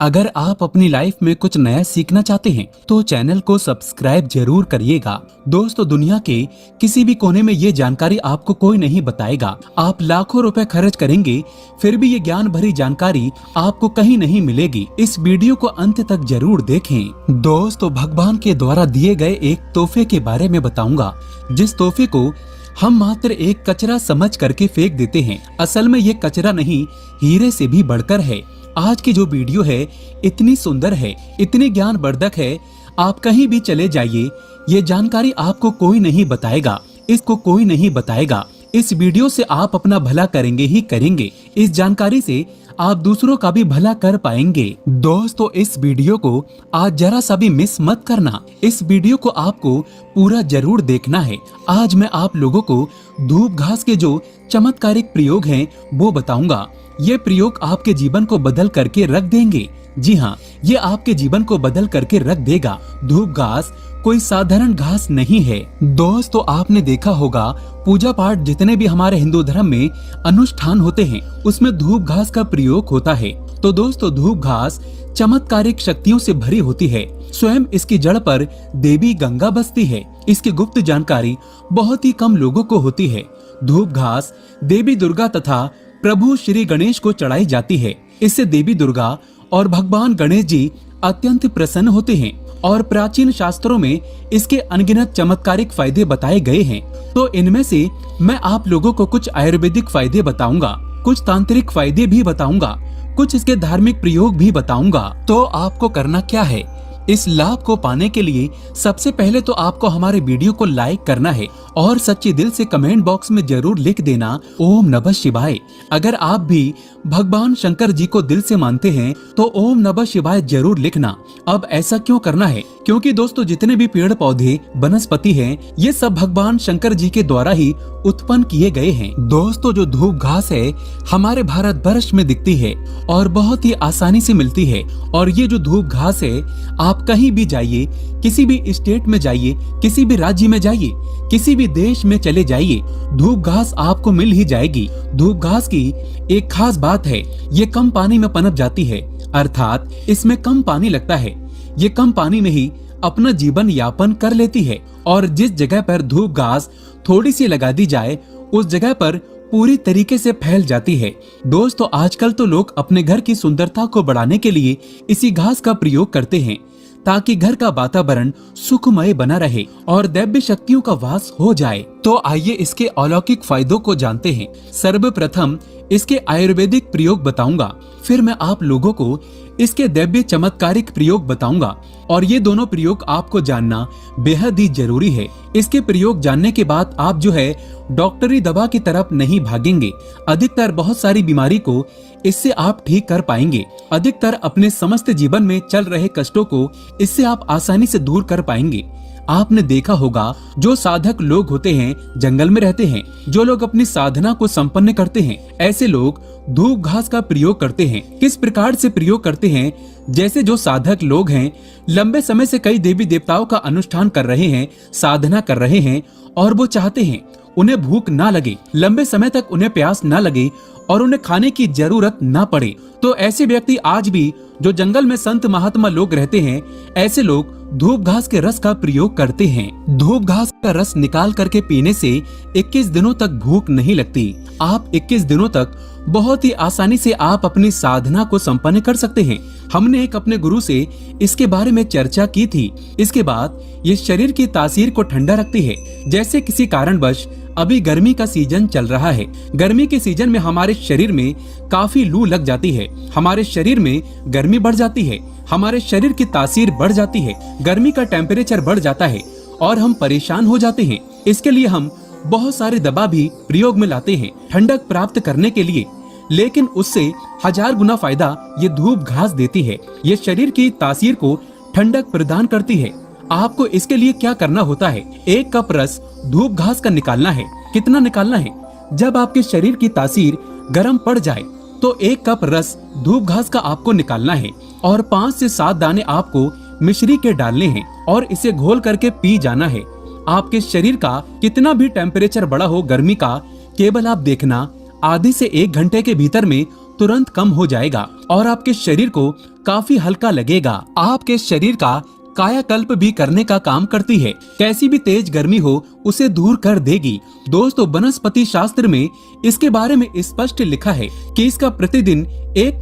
अगर आप अपनी लाइफ में कुछ नया सीखना चाहते हैं तो चैनल को सब्सक्राइब जरूर करिएगा। दोस्तों, दुनिया के किसी भी कोने में ये जानकारी आपको कोई नहीं बताएगा। आप लाखों रुपए खर्च करेंगे फिर भी ये ज्ञान भरी जानकारी आपको कहीं नहीं मिलेगी। इस वीडियो को अंत तक जरूर देखें। दोस्तों, भगवान के द्वारा दिए गए एक तोहफे के बारे में बताऊंगा, जिस तोहफे को हम मात्र एक कचरा समझ करके फेंक देते हैं। असल में ये कचरा नहीं, हीरे से भी बढ़कर है। आज की जो वीडियो है इतनी सुंदर है, इतनी ज्ञानवर्धक है, आप कहीं भी चले जाइए, ये जानकारी आपको कोई नहीं बताएगा, इसको कोई नहीं बताएगा। इस वीडियो से आप अपना भला करेंगे ही करेंगे। इस जानकारी से आप दूसरों का भी भला कर पाएंगे। दोस्तों, इस वीडियो को आज जरा सा भी मिस मत करना। इस वीडियो को आपको पूरा जरूर देखना है। आज मैं आप लोगों को धूप घास के जो चमत्कारिक प्रयोग हैं वो बताऊंगा। ये प्रयोग आपके जीवन को बदल करके रख देंगे। जी हाँ, ये आपके जीवन को बदल करके रख देगा। धूप घास कोई साधारण घास नहीं है। दोस्तों, आपने देखा होगा पूजा पाठ जितने भी हमारे हिंदू धर्म में अनुष्ठान होते हैं उसमें धूप घास का प्रयोग होता है। तो दोस्तों, धूप घास चमत्कारिक शक्तियों से भरी होती है। स्वयं इसकी जड़ पर देवी गंगा बसती है। इसकी गुप्त जानकारी बहुत ही कम लोगों को होती है। धूप घास देवी दुर्गा तथा प्रभु श्री गणेश को चढ़ाई जाती है। इससे देवी दुर्गा और भगवान गणेश जी अत्यंत प्रसन्न होते हैं और प्राचीन शास्त्रों में इसके अनगिनत चमत्कारिक फायदे बताए गए हैं। तो इनमें से मैं आप लोगों को कुछ आयुर्वेदिक फायदे बताऊंगा, कुछ तांत्रिक फायदे भी बताऊंगा, कुछ इसके धार्मिक प्रयोग भी बताऊंगा। तो आपको करना क्या है? इस लाभ को पाने के लिए सबसे पहले तो आपको हमारे वीडियो को लाइक करना है और सच्चे दिल से कमेंट बॉक्स में जरूर लिख देना ओम नमः शिवाय। अगर आप भी भगवान शंकर जी को दिल से मानते हैं तो ओम नमः शिवाय जरूर लिखना। अब ऐसा क्यों करना है? क्योंकि दोस्तों, जितने भी पेड़ पौधे वनस्पति हैं ये सब भगवान शंकर जी के द्वारा ही उत्पन्न किए गए हैं। दोस्तों, जो धूप घास है हमारे भारत वर्ष में दिखती है और बहुत ही आसानी से मिलती है। और ये जो धूप घास है, आप कहीं भी जाइए, किसी भी स्टेट में जाइए, किसी भी राज्य में जाइए, किसी भी देश में चले जाइए, धूप घास आपको मिल ही जाएगी। धूप घास की एक खास बात है, ये कम पानी में पनप जाती है, अर्थात इसमें कम पानी लगता है। ये कम पानी में ही अपना जीवन यापन कर लेती है। और जिस जगह पर धूप घास थोड़ी सी लगा दी जाए उस जगह पर पूरी तरीके से फैल जाती है। दोस्तों, आजकल तो लोग अपने घर की सुंदरता को बढ़ाने के लिए इसी घास का प्रयोग करते हैं ताकि घर का वातावरण सुखमय बना रहे और दैव्य शक्तियों का वास हो जाए। तो आइए इसके अलौकिक फायदों को जानते हैं। सर्वप्रथम इसके आयुर्वेदिक प्रयोग बताऊंगा, फिर मैं आप लोगों को इसके दैव्य चमत्कारिक प्रयोग बताऊंगा। और ये दोनों प्रयोग आपको जानना बेहद ही जरूरी है। इसके प्रयोग जानने के बाद आप जो है डॉक्टरी दवा की तरफ नहीं भागेंगे। अधिकतर बहुत सारी बीमारी को इससे आप ठीक कर पाएंगे। अधिकतर अपने समस्त जीवन में चल रहे कष्टों को इससे आप आसानी से दूर कर पाएंगे। आपने देखा होगा जो साधक लोग होते हैं जंगल में रहते हैं, जो लोग अपनी साधना को संपन्न करते हैं, ऐसे लोग धूप घास का प्रयोग करते हैं। किस प्रकार से प्रयोग करते हैं? जैसे जो साधक लोग हैं लंबे समय से कई देवी देवताओं का अनुष्ठान कर रहे हैं, साधना कर रहे हैं और वो चाहते हैं उन्हें भूख ना लगे, लंबे समय तक उन्हें प्यास ना लगे और उन्हें खाने की जरूरत ना पड़े। तो ऐसे व्यक्ति आज भी जो जंगल में संत महात्मा लोग रहते हैं, ऐसे लोग धूप घास के रस का प्रयोग करते हैं। धूप घास का रस निकाल करके पीने से 21 दिनों तक भूख नहीं लगती। आप 21 दिनों तक बहुत ही आसानी से आप अपनी साधना को संपन्न कर सकते हैं। हमने एक अपने गुरु से इसके बारे में चर्चा की थी। इसके बाद ये शरीर की तासीर को ठंडा रखती है। जैसे किसी कारणवश अभी गर्मी का सीजन चल रहा है, गर्मी के सीजन में हमारे शरीर में काफी लू लग जाती है, हमारे शरीर में गर्मी बढ़ जाती है, हमारे शरीर की तासीर बढ़ जाती है, गर्मी का टेम्परेचर बढ़ जाता है और हम परेशान हो जाते हैं। इसके लिए हम बहुत सारी दवा भी प्रयोग में लाते हैं ठंडक प्राप्त करने के लिए, लेकिन उससे 1000 गुना फायदा ये धूप घास देती है। ये शरीर की तासीर को ठंडक प्रदान करती है। आपको इसके लिए क्या करना होता है? 1 कप रस धूप घास का निकालना है। कितना निकालना है? जब आपके शरीर की तासीर गर्म पड़ जाए तो 1 कप रस धूप घास का आपको निकालना है और 5 से 7 दाने आपको मिश्री के डालने हैं और इसे घोल करके पी जाना है। आपके शरीर का कितना भी टेम्परेचर बढ़ा हो गर्मी का, केवल आप देखना आधे से 1 घंटे के भीतर में तुरंत कम हो जाएगा और आपके शरीर को काफी हल्का लगेगा। आपके शरीर का कायाकल्प भी करने का काम करती है। कैसी भी तेज गर्मी हो उसे दूर कर देगी। दोस्तों, वनस्पति शास्त्र में इसके बारे में स्पष्ट लिखा है कि इसका प्रतिदिन 1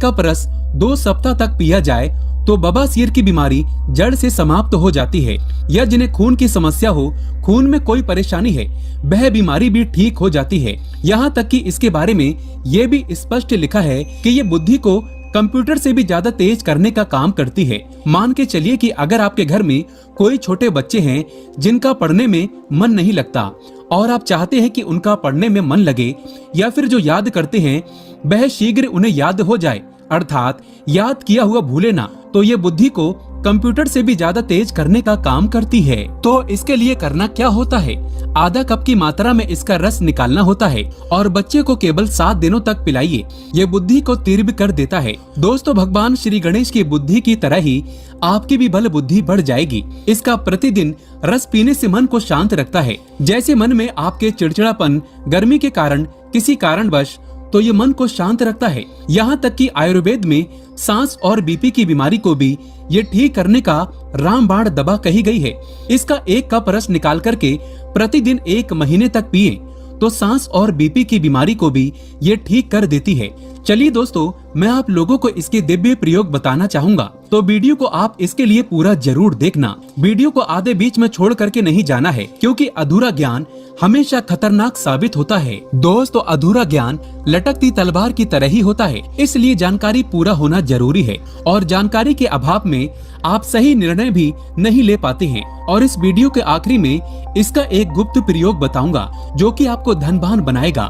कप रस 2 सप्ताह तक पिया जाए तो बवासीर की बीमारी जड़ से समाप्त हो जाती है। या जिन्हें खून की समस्या हो, खून में कोई परेशानी है, वह बीमारी भी ठीक हो जाती है। यहाँ तक कि इसके बारे में ये भी स्पष्ट लिखा है कि ये बुद्धि को कंप्यूटर से भी ज्यादा तेज करने का काम करती है। मान के चलिए कि अगर आपके घर में कोई छोटे बच्चे हैं जिनका पढ़ने में मन नहीं लगता और आप चाहते हैं कि उनका पढ़ने में मन लगे, या फिर जो याद करते हैं वह शीघ्र उन्हें याद हो जाए, अर्थात याद किया हुआ भूले ना, तो ये बुद्धि को कंप्यूटर से भी ज्यादा तेज करने का काम करती है। तो इसके लिए करना क्या होता है? आधा कप की मात्रा में इसका रस निकालना होता है और बच्चे को केवल 7 दिनों तक पिलाइए। ये बुद्धि को तीव्र कर देता है। दोस्तों, भगवान श्री गणेश की बुद्धि की तरह ही आपकी भी बल बुद्धि बढ़ जाएगी। इसका प्रतिदिन रस पीने से मन को शांत रखता है। जैसे मन में आपके चिड़चिड़ापन, गर्मी के कारण, किसी कारणवश, तो ये मन को शांत रखता है। यहाँ तक कि आयुर्वेद में सांस और बीपी की बीमारी को भी ये ठीक करने का रामबाण दवा कही गई है। इसका 1 कप रस निकाल करके प्रतिदिन 1 महीने तक पिए तो सांस और बीपी की बीमारी को भी ये ठीक कर देती है। चलिए दोस्तों, मैं आप लोगों को इसके दिव्य प्रयोग बताना चाहूंगा, तो वीडियो को आप इसके लिए पूरा जरूर देखना। वीडियो को आधे बीच में छोड़ करके नहीं जाना है, क्योंकि अधूरा ज्ञान हमेशा खतरनाक साबित होता है। दोस्तों, अधूरा ज्ञान लटकती तलवार की तरह ही होता है, इसलिए जानकारी पूरा होना जरूरी है और जानकारी के अभाव में आप सही निर्णय भी नहीं ले पाते हैं। और इस वीडियो के आखिरी में इसका एक गुप्त प्रयोग बताऊंगा जो कि आपको धनवान बनाएगा,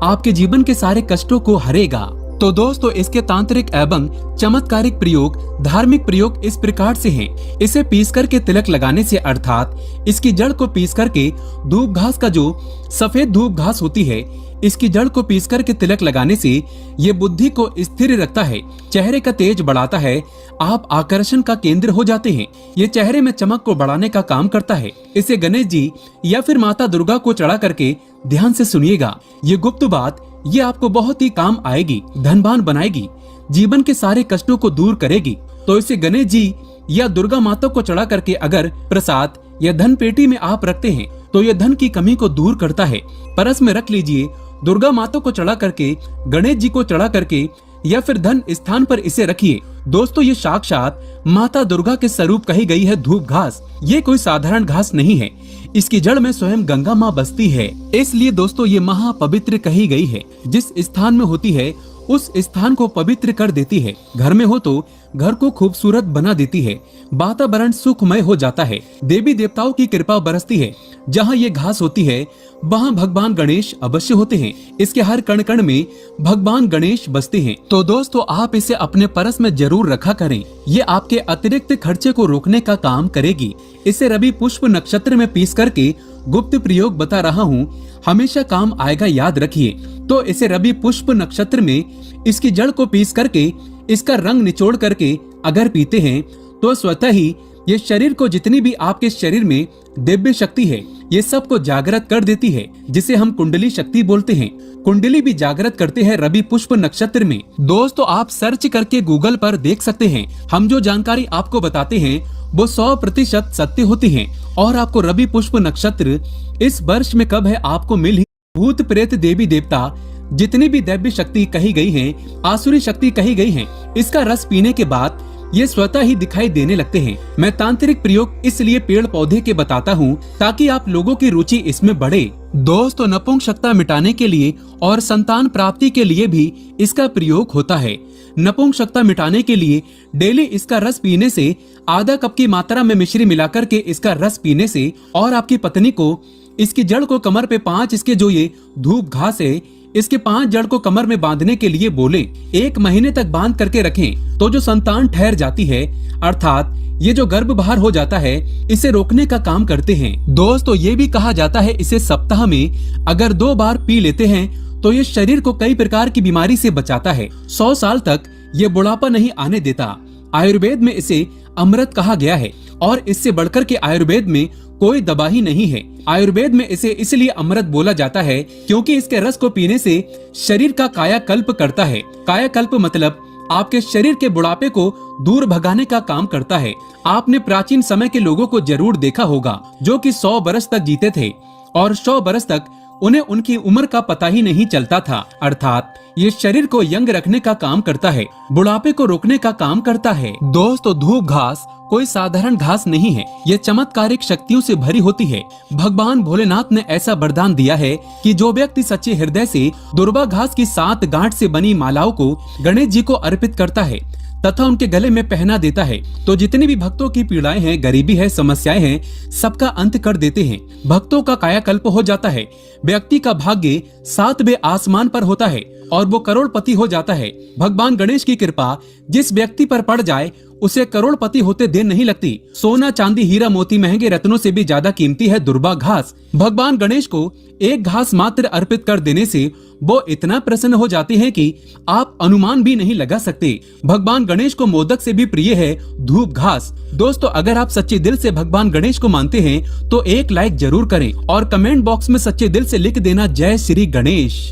आपके जीवन के सारे कष्टों को हरेगा। तो दोस्तों, इसके तांत्रिक एवं चमत्कारिक प्रयोग, धार्मिक प्रयोग इस प्रकार से हैं। इसे पीस करके तिलक लगाने से, अर्थात इसकी जड़ को पीस करके धूप घास का जो सफेद धूप घास होती है, इसकी जड़ को पीस करके तिलक लगाने से ये बुद्धि को स्थिर रखता है, चेहरे का तेज बढ़ाता है, आप आकर्षण का केंद्र हो जाते हैं। ये चेहरे में चमक को बढ़ाने का काम करता है। इसे गणेश जी या फिर माता दुर्गा को चढ़ा करके ध्यान से सुनिएगा। ये गुप्त बात ये आपको बहुत ही काम आएगी, धनवान बनाएगी, जीवन के सारे कष्टों को दूर करेगी। तो इसे गणेश जी या दुर्गा माता को चढ़ा करके अगर प्रसाद या धन पेटी में आप रखते हैं तो ये धन की कमी को दूर करता है। परस में रख लीजिए, दुर्गा माता को चढ़ा करके, गणेश जी को चढ़ा करके या फिर धन स्थान पर इसे रखिए। दोस्तों, ये साक्षात माता दुर्गा के स्वरूप कही गई है धूप घास। ये कोई साधारण घास नहीं है, इसकी जड़ में स्वयं गंगा माँ बसती है। इसलिए दोस्तों, ये महापवित्र कही गई है। जिस स्थान में होती है उस स्थान को पवित्र कर देती है। घर में हो तो घर को खूबसूरत बना देती है, वातावरण सुखमय हो जाता है, देवी देवताओं की कृपा बरसती है। जहाँ ये घास होती है वहाँ भगवान गणेश अवश्य होते हैं। इसके हर कण कण में भगवान गणेश बसते हैं। तो दोस्तों, आप इसे अपने परस में जरूर रखा करें। ये आपके अतिरिक्त खर्चे को रोकने का काम करेगी। इसे रवि पुष्प नक्षत्र में पीस करके गुप्त प्रयोग बता रहा हूँ, हमेशा काम आएगा, याद रखिए। तो इसे रवि पुष्प नक्षत्र में इसकी जड़ को पीस करके इसका रंग निचोड़ करके अगर पीते हैं तो स्वतः ही ये शरीर को, जितनी भी आपके शरीर में दिव्य शक्ति है, ये सब को जागृत कर देती है, जिसे हम कुंडली शक्ति बोलते हैं। कुंडली भी जागृत करते हैं रवि पुष्प नक्षत्र में। दोस्तों, आप सर्च करके गूगल पर देख सकते हैं। हम जो जानकारी आपको बताते हैं वो 100% सत्य होती है। और आपको रवि पुष्प नक्षत्र इस वर्ष में कब है आपको मिल ही। भूत प्रेत देवी देवता जितनी भी दैव्य शक्ति कही गई है, आसुरी शक्ति कही गई है, इसका रस पीने के बाद ये स्वतः ही दिखाई देने लगते हैं। मैं तांत्रिक प्रयोग इसलिए पेड़ पौधे के बताता हूँ ताकि आप लोगों की रुचि इसमें बढ़े। दोस्तों, नपुंसकता मिटाने के लिए और संतान प्राप्ति के लिए भी इसका प्रयोग होता है। नपुंसकता मिटाने के लिए डेली इसका रस पीने से, आधा कप की मात्रा में मिश्री मिलाकर के इसका रस पीने से, और आपकी पत्नी को इसकी जड़ को कमर पे 5 इसके जो ये धूप घास है, इसके 5 जड़ को कमर में बांधने के लिए बोले। 1 महीने तक बांध करके रखें तो जो संतान ठहर जाती है, अर्थात ये जो गर्भ बाहर हो जाता है, इसे रोकने का काम करते हैं। दोस्तों, ये भी कहा जाता है इसे सप्ताह में अगर 2 बार पी लेते हैं तो ये शरीर को कई प्रकार की बीमारी से बचाता है। 100 साल तक ये बुढ़ापा नहीं आने देता। आयुर्वेद में इसे अमृत कहा गया है और इससे बढ़कर के आयुर्वेद में कोई दवा ही नहीं है। आयुर्वेद में इसे इसलिए अमृत बोला जाता है क्योंकि इसके रस को पीने से शरीर का कायाकल्प करता है। कायाकल्प मतलब आपके शरीर के बुढ़ापे को दूर भगाने का काम करता है। आपने प्राचीन समय के लोगों को जरूर देखा होगा जो कि 100 बरस तक जीते थे और 100 बरस तक उन्हें उनकी उम्र का पता ही नहीं चलता था। अर्थात ये शरीर को यंग रखने का काम करता है, बुढ़ापे को रोकने का काम करता है। दोस्तों, धूप घास कोई साधारण घास नहीं है, ये चमत्कारिक शक्तियों से भरी होती है। भगवान भोलेनाथ ने ऐसा वरदान दिया है कि जो व्यक्ति सच्चे हृदय से दुर्वा घास की 7 गांठ से बनी मालाओं को गणेश जी को अर्पित करता है तथा उनके गले में पहना देता है तो जितनी भी भक्तों की पीड़ाएं हैं, गरीबी है, समस्याएं हैं, सबका अंत कर देते हैं। भक्तों का कायाकल्प हो जाता है। व्यक्ति का भाग्य 7वें आसमान पर होता है और वो करोड़पति हो जाता है। भगवान गणेश की कृपा जिस व्यक्ति पर पड़ जाए उसे करोड़पति होते देर नहीं लगती। सोना, चांदी, हीरा, मोती, महंगे रत्नों से भी ज्यादा कीमती है दुर्वा घास। भगवान गणेश को एक घास मात्र अर्पित कर देने से वो इतना प्रसन्न हो जाते हैं कि आप अनुमान भी नहीं लगा सकते। भगवान गणेश को मोदक से भी प्रिय है धूप घास। दोस्तों, अगर आप सच्चे दिल से भगवान गणेश को मानते हैं तो एक लाइक जरूर करें और कमेंट बॉक्स में सच्चे दिल से लिख देना जय श्री गणेश।